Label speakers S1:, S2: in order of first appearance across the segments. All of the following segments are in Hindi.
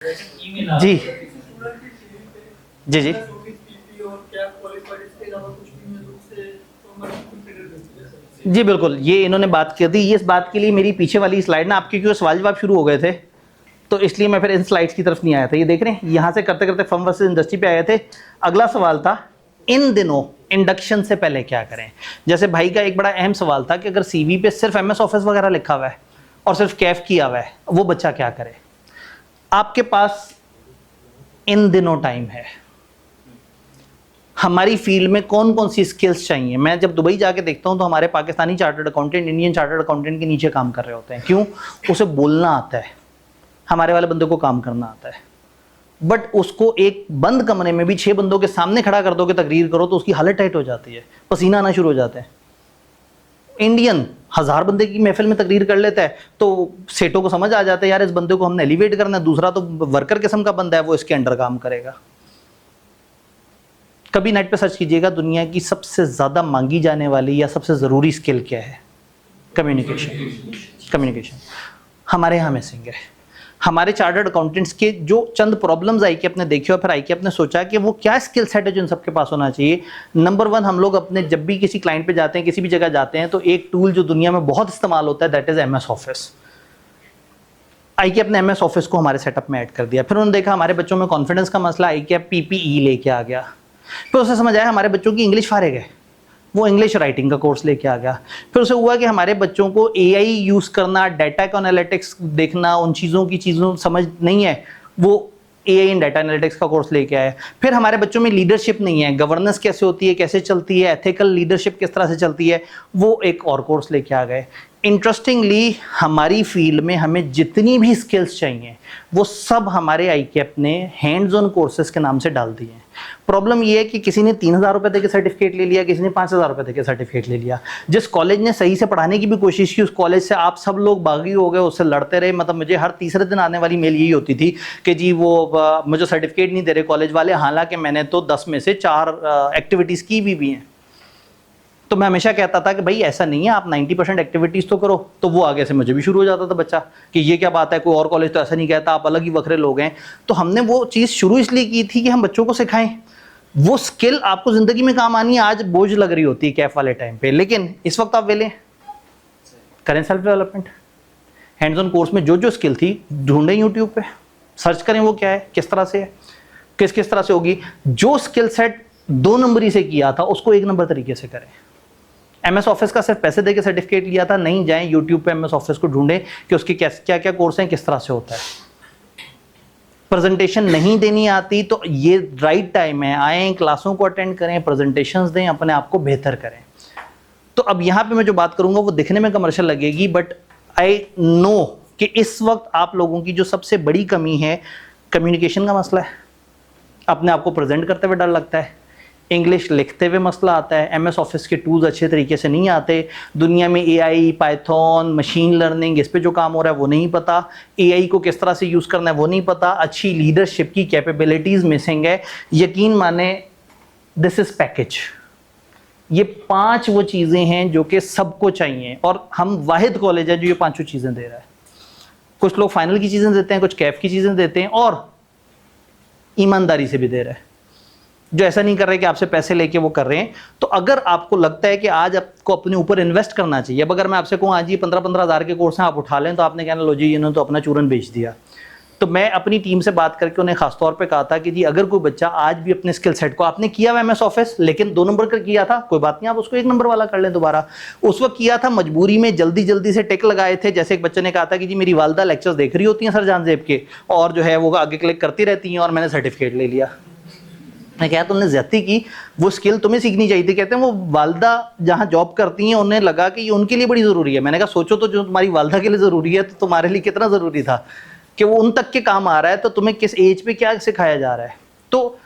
S1: जी जी जी जी बिल्कुल, ये इन्होंने बात की थी। ये इस बात के लिए मेरी पीछे वाली स्लाइड ना, आपके क्योंकि सवाल जवाब शुरू हो गए थे तो इसलिए मैं फिर इन स्लाइड्स की तरफ नहीं आया था। ये देख रहे हैं, यहाँ से करते करते फर्म वर्सेस इंडस्ट्री पे आए थे। अगला सवाल था, इन दिनों इंडक्शन से पहले क्या करें। जैसे भाई का एक बड़ा अहम सवाल था कि अगर सीवी पे सिर्फ एमएस ऑफिस वगैरह लिखा हुआ है और सिर्फ कैफ किया हुआ है, वो बच्चा क्या करे। आपके पास इन दिनों टाइम है। हमारी फील्ड में कौन कौन सी स्किल्स चाहिए। मैं जब दुबई जाके देखता हूं तो हमारे Pakistani chartered accountant Indian chartered accountant के नीचे काम कर रहे होते हैं। क्यों? उसे बोलना आता है, हमारे वाले बंदे को काम करना आता है। बट उसको एक बंद कमरे में भी 6 बंदों के सामने खड़ा कर दो कि तकरीर करो तो उसकी हालत टाइट हो जाती है, पसीना आना शुरू हो जाता है। इंडियन 1000 बंदे की महफिल में तकरीर कर लेता है तो सेठों को समझ आ जाता है यार इस बंदे को हमने एलिवेट करना है, दूसरा तो वर्कर किस्म का बंदा है, वो इसके अंडर काम करेगा। कभी नेट पे सर्च कीजिएगा, दुनिया की सबसे ज़्यादा मांगी जाने वाली या सबसे ज़रूरी स्किल क्या है? कम्युनिकेशन। कम्युनिकेशन हमारे यहाँ मिसिंग है। हमारे चार्टर्ड अकाउंटेंट्स के जो चंद प्रॉब्लम्स आई के अपने देखे और फिर आई के अपने सोचा कि वो क्या स्किल सेट है जो इन सबके पास होना चाहिए। नंबर 1, हम लोग अपने जब भी किसी क्लाइंट पे जाते हैं, किसी भी जगह जाते हैं, तो एक टूल जो दुनिया में बहुत इस्तेमाल होता है दैट इज़ एमएस ऑफिस। आई के अपने एमएस ऑफिस को हमारे सेटअप में ऐड कर दिया। फिर उन्होंने देखा हमारे बच्चों में कॉन्फिडेंस का मसला, आई के पीपीई लेके आ गया। फिर उसे समझ आया हमारे बच्चों की इंग्लिश फारिग है, वो इंग्लिश राइटिंग का कोर्स लेके आ गया। फिर उसे हुआ कि हमारे बच्चों को एआई यूज़ करना, डाटा का एनालिटिक्स देखना, उन चीज़ों समझ नहीं है, वो एआई एंड डाटा एनालिटिक्स का कोर्स लेके आए। फिर हमारे बच्चों में लीडरशिप नहीं है, गवर्नेंस कैसे होती है, कैसे चलती है, एथिकल लीडरशिप किस तरह से चलती है, वो एक और कोर्स लेके आ गए। इंटरेस्टिंगली हमारी फील्ड में हमें जितनी भी स्किल्स चाहिए वो सब हमारे आईकेएप ने हैंड्स ऑन कोर्सेज के नाम से डाल दिए हैं। प्रॉब्लम ये है कि किसी ने 3000 रुपये दे के सर्टिफिकेट ले लिया, किसी ने 5000 रुपये दे के सर्टिफिकेट ले लिया। जिस कॉलेज ने सही से पढ़ाने की भी कोशिश की, उस कॉलेज से आप सब लोग बागी हो गए, उससे लड़ते रहे। मतलब मुझे हर तीसरे दिन आने वाली मेल यही होती थी कि जी वो मुझे सर्टिफिकेट नहीं दे रहे कॉलेज वाले, हालांकि मैंने तो 10 में से 4 एक्टिविटीज़ की भी हैं। तो मैं हमेशा कहता था कि भाई ऐसा नहीं है, आप 90% एक्टिविटीज़ तो करो। तो वो आगे से मुझे भी शुरू हो जाता था बच्चा कि ये क्या बात है, कोई और कॉलेज तो ऐसा नहीं कहता, आप अलग ही वखरे लोग हैं। तो हमने वो चीज़ शुरू इसलिए की थी कि हम बच्चों को सिखाएं। वो स्किल आपको ज़िंदगी में काम आनी है। आज बोझ लग रही होती है कैफ वाले टाइम पे, लेकिन इस वक्त आप वेले करें self development. Hands on course में जो जो स्किल थी ढूंढें यूट्यूब पे, सर्च करें वो क्या है, किस तरह से है, किस तरह से होगी। जो स्किल सेट 2 नंबरी से किया था उसको 1 नंबर तरीके से करें। एमएस ऑफिस का सिर्फ पैसे देके सर्टिफिकेट लिया था, नहीं जाएं यूट्यूब पे एमएस ऑफिस को ढूंढें कि उसके क्या क्या कोर्स हैं, किस तरह से होता है। प्रेजेंटेशन नहीं देनी आती तो ये राइट टाइम है, आएँ क्लासों को अटेंड करें, प्रेजेंटेशंस दें, अपने आप को बेहतर करें। तो अब यहाँ पे मैं जो बात करूँगा वो दिखने में कमर्शियल लगेगी, बट आई नो कि इस वक्त आप लोगों की जो सबसे बड़ी कमी है कम्युनिकेशन का मसला है। अपने आप को प्रेजेंट करते हुए डर लगता है, इंग्लिश लिखते हुए मसला आता है, एमएस ऑफिस के टूल्स अच्छे तरीके से नहीं आते, दुनिया में एआई, पाइथन, मशीन लर्निंग, इस पे जो काम हो रहा है वो नहीं पता, एआई को किस तरह से यूज़ करना है वो नहीं पता, अच्छी लीडरशिप की कैपेबिलिटीज़ मिसिंग है। यकीन माने दिस इज़ पैकेज। ये 5 वो चीज़ें हैं जो कि सबको चाहिए और हम वाहिद कॉलेज है जो ये 5 चीज़ें दे रहा है। कुछ लोग फाइनल की चीज़ें देते हैं, कुछ कैफ की चीज़ें देते हैं और ईमानदारी से भी दे रहे हैं, जो ऐसा नहीं कर रहे कि आपसे पैसे लेके वो कर रहे हैं। तो अगर आपको लगता है कि आज आपको अपने ऊपर इन्वेस्ट करना चाहिए, अब अगर मैं आपसे कहूँ आज ये 15-15 हज़ार के कोर्स हैं आप उठा लें, तो आपने कहना लो जी इन्होंने तो अपना चूरन बेच दिया। तो मैं अपनी टीम से बात करके उन्हें खासतौर पे कहा था कि जी अगर कोई बच्चा आज भी अपने स्किल सेट को, आपने किया हुआ एमएस ऑफिस लेकिन 2 नंबर का किया था, कोई बात नहीं, आप उसको 1 नंबर वाला कर लें दोबारा। उस वक्त किया था मजबूरी में, जल्दी से टिक लगाए थे। जैसे एक बच्चे ने कहा था कि जी मेरी वालदा लेक्चर्स देख रही होती हैं सर जानजेब के और जो है वो आगे क्लिक करती रहती हैं और मैंने सर्टिफिकेट ले लिया। मैं कहा तुमने ज्यादती की, वो स्किल तुम्हें सीखनी चाहिए थी। कहते हैं वो वालदा जहाँ जॉब करती हैं उन्हें लगा कि ये उनके लिए बड़ी ज़रूरी है। मैंने कहा सोचो तो जो तुम्हारी वालदा के लिए ज़रूरी है तो तुम्हारे लिए कितना ज़रूरी था कि वो उन तक के काम आ रहा है। तो तुम्हें किस एज पे क्या सिखाया जा रहा है। तो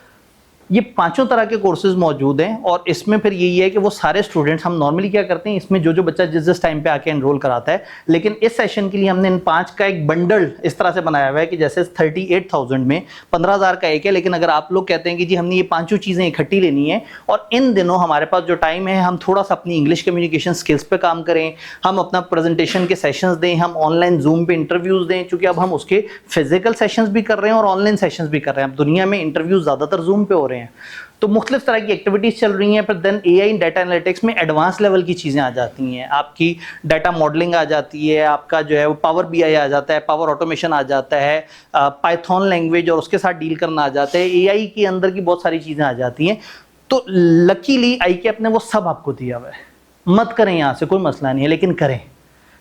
S1: ये पांचों तरह के कोर्सेज मौजूद हैं और इसमें फिर यही है कि वो सारे स्टूडेंट्स, हम नॉर्मली क्या करते हैं इसमें जो बच्चा जिस टाइम पे आके एनरोल कराता है, लेकिन इस सेशन के लिए हमने इन 5 का एक बंडल इस तरह से बनाया हुआ है कि जैसे 38,000 में 15,000 का एक है, लेकिन अगर आप लोग कहते हैं कि जी हमने ये पांचों चीज़ें इकट्ठी लेनी है और इन दिनों हमारे पास जो टाइम है हम थोड़ा सा अपनी इंग्लिश कम्युनिकेशन स्किल्स पे काम करें, हम अपना प्रेजेंटेशन के सेशंस दें, हम ऑनलाइन जूम पे इंटरव्यूज दें, क्योंकि अब हम उसके फिजिकल सेशंस भी कर रहे हैं और ऑनलाइन सेशंस भी कर रहे हैं। अब दुनिया में इंटरव्यूज ज़्यादातर जूम पे हो रहे हैं, तो मुख्तलिफ तरह की एक्टिविटीज चल रही हैं। फिर देन एआई डाटा एनालिटिक्स में एडवांस लेवल की चीज़ें आ जाती हैं, आपकी डाटा मॉडलिंग आ जाती है, आपका जो है वो पावर बीआई आ जाता है, पावर ऑटोमेशन आ जाता है, पाइथन लैंग्वेज और उसके साथ डील करना आ जाता है, एआई के अंदर की बहुत सारी चीज़ें आ जाती हैं। तो लकीली IKEAP ने वो सब आपको दिया हुआ है। मत करें यहाँ से कोई मसला नहीं है, लेकिन करें।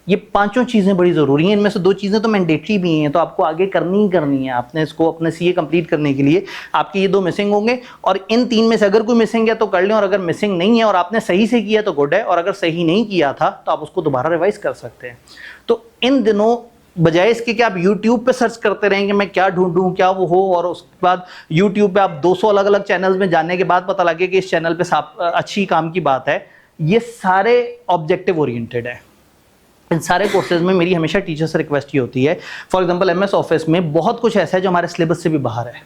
S1: ये पांचों चीज़ें बड़ी ज़रूरी हैं, इनमें से 2 चीज़ें तो मैंडेटरी भी हैं, तो आपको आगे करनी ही करनी है। आपने इसको अपने CA कंप्लीट करने के लिए आपके ये 2 मिसिंग होंगे और इन 3 में से अगर कोई मिसिंग है तो कर लें, और अगर मिसिंग नहीं है और आपने सही से किया तो गुड है, और अगर सही नहीं किया था तो आप उसको दोबारा रिवाइज कर सकते हैं। तो इन दिनों बजाय इसके कि आप YouTube पे सर्च करते रहें कि मैं क्या ढूंढूं क्या वो हो, और उसके बाद YouTube पे आप 200 अलग अलग चैनल्स में जाने के बाद पता लगे कि इस चैनल पे अच्छी काम की बात है, ये सारे ऑब्जेक्टिव ओरिएंटेड है। इन सारे कोर्सेज में मेरी हमेशा टीचर से रिक्वेस्ट ये होती है, फॉर एग्जांपल MS ऑफिस में बहुत कुछ ऐसा है जो हमारे सिलेबस से भी बाहर है,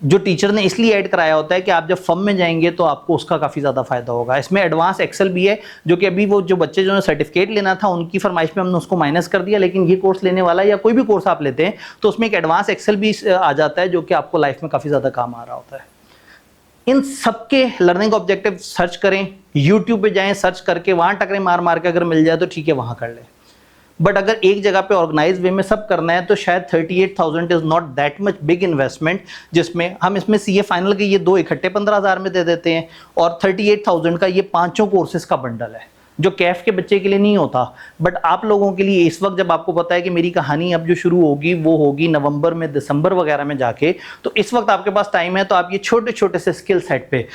S1: जो टीचर ने इसलिए ऐड कराया होता है कि आप जब फर्म में जाएंगे तो आपको उसका काफ़ी ज़्यादा फायदा होगा। इसमें एडवांस एक्सेल भी है, जो कि अभी वो जो बच्चे जो सर्टिफिकेट लेना था उनकी फरमाइश में हमने उसको माइनस कर दिया, लेकिन ये कोर्स लेने वाला या कोई भी कोर्स आप लेते हैं तो उसमें एक एडवांस एक्सेल भी आ जाता है, जो कि आपको लाइफ में काफ़ी ज़्यादा काम आ रहा होता है। इन सबके लर्निंग ऑब्जेक्टिव सर्च करें, YouTube पे जाएं, सर्च करके वहाँ टकरे मार मार के अगर मिल जाए तो ठीक है, वहाँ कर लें। बट अगर एक जगह पे ऑर्गेनाइज वे में सब करना है तो शायद 38,000 is not that much big investment, जिसमें हम इसमें CA फाइनल के ये 2 इकट्ठे 15,000 में दे देते हैं और 38,000 का ये पांचों कोर्सेज का बंडल है, जो कैफ के बच्चे के लिए नहीं होता। बट आप लोगों के लिए इस वक्त जब आपको पता है कि मेरी कहानी अब जो शुरू होगी वो होगी नवंबर में, दिसंबर वगैरह में जाके, तो इस वक्त आपके पास टाइम है, तो आप ये छोटे छोटे से स्किल सेट पे,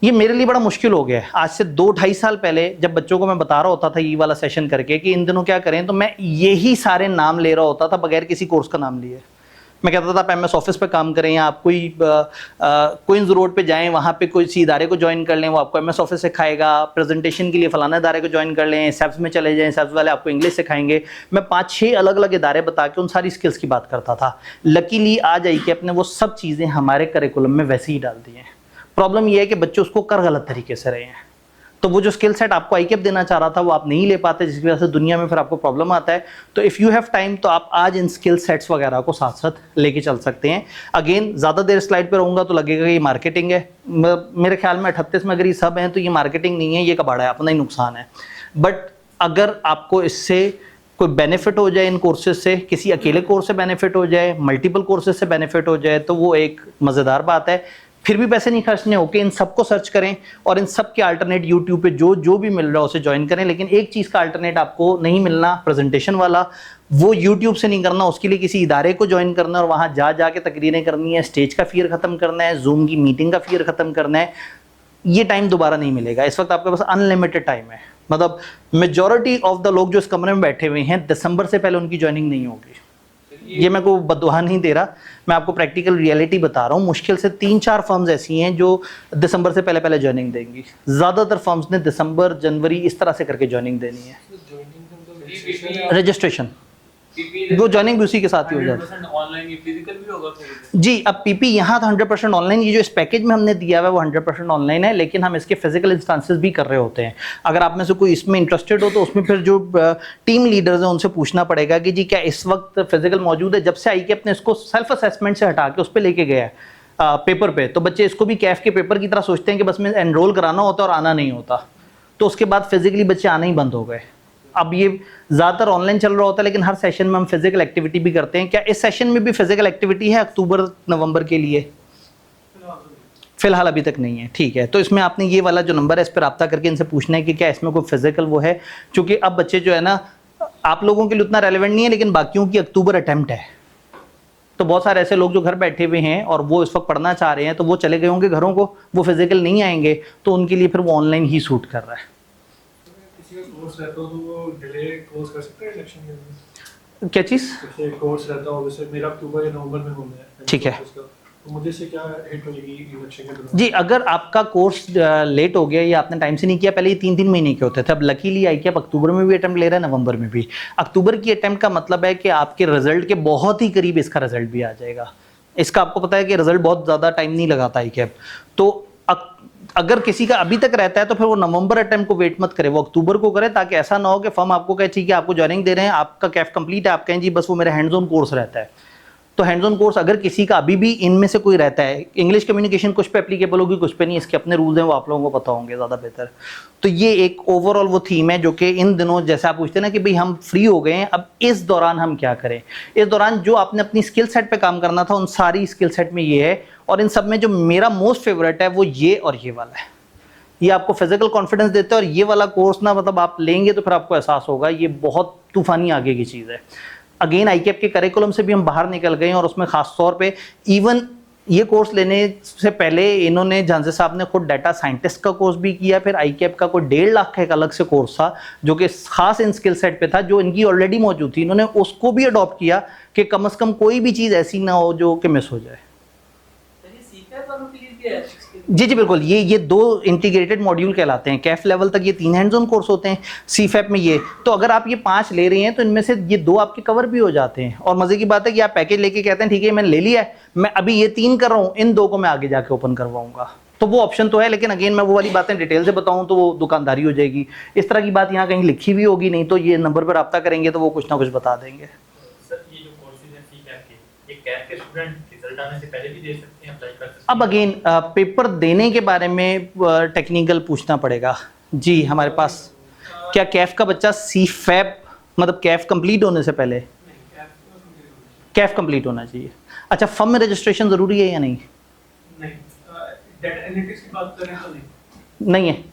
S1: ये मेरे लिए बड़ा मुश्किल हो गया है। आज से 2-2.5 साल पहले जब बच्चों को मैं बता रहा होता था ये वाला सेशन करके कि इन दिनों क्या करें, तो मैं यही सारे नाम ले रहा होता था बगैर किसी कोर्स का नाम लिए। मैं कहता था आप MS ऑफिस पे काम करें, या आप कोई क्वींस रोड पे जाएं, वहाँ पे कोई सी इदारे को ज्वाइन कर लें, वो आपको MS ऑफिस सिखाएगा। प्रेजेंटेशन के लिए फलाना इदारे को ज्वाइन कर लें, SAPS में चले जाएं, SAPS वाले आपको इंग्लिश सिखाएंगे। मैं 5-6 अलग अलग इदारे बता के उन सारी स्किल्स की बात करता था। लकीली आज IKEAP ने वो सब चीज़ें हमारे करिकुलम में वैसे ही डाल दी हैं। प्रॉब्लम ये है कि बच्चे उसको कर गलत तरीके से रहे हैं, तो वो जो स्किल सेट आपको IKEAP देना चाह रहा था वो आप नहीं ले पाते, जिसकी वजह से दुनिया में फिर आपको प्रॉब्लम आता है। तो इफ़ यू हैव टाइम तो आप आज इन स्किल सेट्स वगैरह को साथ साथ लेके चल सकते हैं। अगेन ज़्यादा देर स्लाइड पे रहूँगा तो लगेगा कि ये मार्केटिंग है। मेरे ख्याल में 38 में अगर ये सब हैं तो ये मार्केटिंग नहीं है, ये कबाड़ा है, अपना ही नुकसान है। बट अगर आपको इससे कोई बेनिफिट हो जाए इन कोर्सेज से, किसी अकेले कोर्स से बेनिफिट हो जाए, मल्टीपल कोर्सेज से बेनिफिट हो जाए, तो वो एक मज़ेदार बात है। फिर भी पैसे नहीं खर्चने होके इन सबको सर्च करें और इन सब के अल्टरनेट YouTube पे जो भी मिल रहा है उसे ज्वाइन करें। लेकिन एक चीज़ का अल्टरनेट आपको नहीं मिलना, प्रेजेंटेशन वाला, वो YouTube से नहीं करना, उसके लिए किसी इदारे को ज्वाइन करना और वहाँ जा के तकरीरें करनी है, स्टेज का फियर ख़त्म करना है, जूम की मीटिंग का फियर ख़त्म करना है। ये टाइम दोबारा नहीं मिलेगा। इस वक्त आपके पास अनलिमिटेड टाइम है। मतलब मेजॉरिटी ऑफ द लोग जो इस कमरे में बैठे हुए हैं, दिसंबर से पहले उनकी ज्वाइनिंग नहीं होगी। ये मैं कोई बददुआ नहीं दे रहा, मैं आपको प्रैक्टिकल रियलिटी बता रहा हूँ। मुश्किल से 3-4 फर्म्स ऐसी हैं जो दिसंबर से पहले पहले ज्वाइनिंग देंगी। ज़्यादातर फर्म्स ने दिसंबर जनवरी इस तरह से करके ज्वाइनिंग देनी है। रजिस्ट्रेशन वो ज्वाइनिंग भी उसी के साथ ही हो जाती है।
S2: ऑनलाइन फिजिकल भी होगा
S1: जी। अब PP यहाँ तो 100% ऑनलाइन, ये जो इस पैकेज में हमने दिया हुआ है वो 100% ऑनलाइन है, लेकिन हम इसके फिजिकल इंस्टांसेस भी कर रहे होते हैं। अगर आप में से कोई इसमें इंटरेस्टेड हो तो उसमें फिर जो टीम लीडर्स हैं उनसे पूछना पड़ेगा कि जी क्या इस वक्त फिजिकल मौजूद है। जब से IKEAP ने इसको सेल्फ असेसमेंट से हटा के उस पर लेके गया है पेपर पे, तो बच्चे इसको भी कैफ के पेपर की तरह सोचते हैं कि बस में एनरोल कराना होता है और आना नहीं होता। तो उसके बाद फिजिकली बच्चे आना ही बंद हो गए। अब ये ज़्यादातर ऑनलाइन चल रहा होता है, लेकिन हर सेशन में हम फिजिकल एक्टिविटी भी करते हैं। क्या इस सेशन में भी फिजिकल एक्टिविटी है अक्टूबर नवंबर के लिए? फिलहाल अभी तक नहीं है। ठीक है, तो इसमें आपने ये वाला जो नंबर है इस पर रब्ता करके इनसे पूछना है कि क्या इसमें कोई फिजिकल वो है। क्योंकि अब बच्चे जो है ना, आप लोगों के लिए उतना रेलिवेंट नहीं है, लेकिन बाकियों की अक्टूबर अटेम्प्ट है। तो बहुत सारे ऐसे लोग जो घर बैठे हुए हैं और वो इस वक्त पढ़ना चाह रहे हैं, तो वो चले गए होंगे घरों को, वो फिजिकल नहीं आएंगे, तो उनके लिए फिर वो ऑनलाइन ही सूट कर रहा है।
S3: कोर्स रहता हो तो वो डिले कोर्स कर सकते हैं इलेक्शन के लिए?
S1: क्या चीज़?
S3: जैसे कोर्स रहता हो, जैसे मेरा अक्टूबर या नवंबर में होना है,
S1: ठीक है,
S3: तो मुझे से क्या हिट होगी इलेक्शन के दौरान?
S1: जी, अगर आपका कोर्स लेट हो गया या आपने टाइम से नहीं किया, पहले ये 3-3 महीने के होते थे, अब लकीली ICAP अक्टूबर में भी अटेम्प्ट ले रहा है, नवंबर में भी। अक्टूबर की अटेम्प्ट का मतलब है कि आपके रिजल्ट के बहुत ही करीब इसका रिजल्ट भी आ जाएगा। इसका आपको पता है कि रिजल्ट बहुत ज़्यादा टाइम नहीं लगाता ICAP। तो अगर किसी का अभी तक रहता है तो फिर वो नवंबर अटेम्प्ट को वेट मत करे, वो अक्टूबर को करे, ताकि ऐसा ना हो कि फर्म आपको कहे ठीक है आपको ज्वाइनिंग दे रहे हैं, आपका कैफ कंप्लीट है, आप कहें जी बस वो मेरा हैंड्स ऑन कोर्स रहता है। तो हैंड्स ऑन कोर्स अगर किसी का अभी भी इनमें से कोई रहता है, इंग्लिश कम्युनिकेशन कुछ पे एप्लीकेबल होगी कुछ पे नहीं, इसके अपने रूल्स हैं, वो आप लोगों को पता होंगे ज़्यादा बेहतर। तो ये एक ओवरऑल वो थीम है जो कि इन दिनों जैसे आप पूछते हैं ना कि भाई हम फ्री हो गए हैं, अब इस दौरान हम क्या करें। इस दौरान जो आपने अपनी स्किल सेट पे काम करना था उन सारी स्किल सेट में ये है, और इन सब में जो मेरा मोस्ट फेवरेट है वो ये और ये वाला है। ये आपको फिजिकल कॉन्फिडेंस देता है, और ये वाला कोर्स ना मतलब आप लेंगे तो फिर आपको एहसास होगा ये बहुत तूफानी आगे की चीज़ है। अगेन ICAP के करिकुलम से भी हम बाहर निकल गए हैं, और उसमें खास तौर पे इवन ये कोर्स लेने से पहले इन्होंने झांसे साहब ने खुद डाटा साइंटिस्ट का कोर्स भी किया, फिर ICAP का कोई 1.5 लाख का एक अलग से कोर्स था जो कि खास इन स्किल सेट पे था जो इनकी ऑलरेडी मौजूद थी, इन्होंने उसको भी अडॉप्ट किया कि कम से कम कोई भी चीज़ ऐसी ना हो जो कि मिस हो जाए। जी जी बिल्कुल, ये 2 इंटीग्रेटेड मॉड्यूल कहलाते हैं। कैफ लेवल तक ये 3 हैंड्स ऑन कोर्स होते हैं, CFAP में ये, तो अगर आप ये 5 ले रहे हैं तो इनमें से ये 2 आपके कवर भी हो जाते हैं। और मजे की बात है कि आप पैकेज लेके कहते हैं ठीक है मैंने ले लिया है, मैं अभी ये 3 कर रहा हूँ, इन 2 को मैं आगे जाके ओपन करवाऊंगा, तो वो ऑप्शन तो है। लेकिन अगेन मैं वो वाली बातें डिटेल से बताऊं तो वो दुकानदारी हो जाएगी, इस तरह की बात यहाँ कहीं लिखी हुई होगी नहीं, तो ये नंबर पर रब्ता करेंगे तो वो कुछ ना कुछ बता देंगे।
S2: सर ये जो कोर्सेज हैं CFAP के, ये कैफ के स्टूडेंट रिजल्ट आने से पहले भी दे सकते हैं, अप्लाई कर सकते हैं?
S1: अब अगेन पेपर देने के बारे में टेक्निकल पूछना पड़ेगा जी हमारे पास। क्या कैफ का बच्चा CFAP मतलब कैफ कंप्लीट होने से पहले कैफ कंप्लीट होना चाहिए? अच्छा, फर्म में रजिस्ट्रेशन ज़रूरी है या नहीं?
S3: नहीं, डेटा एनालिटिक्स की बात करें तो नहीं।
S1: नहीं है,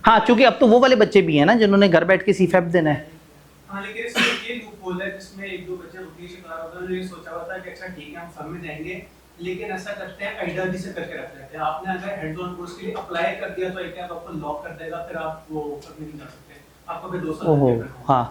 S1: हाँ, क्योंकि अब तो वो वाले बच्चे भी हैं ना जिन्होंने घर बैठ के CFAP देना है।
S3: हाँ, लेकिन इसमें ये लूपहोल है जिसमें 1-2 बच्चे रुपये शिकार होता है, ये सोचा हुआ था कि अच्छा ठीक है हम फर्म में देंगे, लेकिन ऐसा करते हैं आइडिया से करके रख लेते हैं। आपने अगर हैंड्स ऑन कोर्स के लिए अप्लाई कर दिया तो एक आपको लॉक कर देगा, फिर आप वो फर्म में नहीं जा सकते, आपको फिर 2 साल
S1: ओहो, हाँ।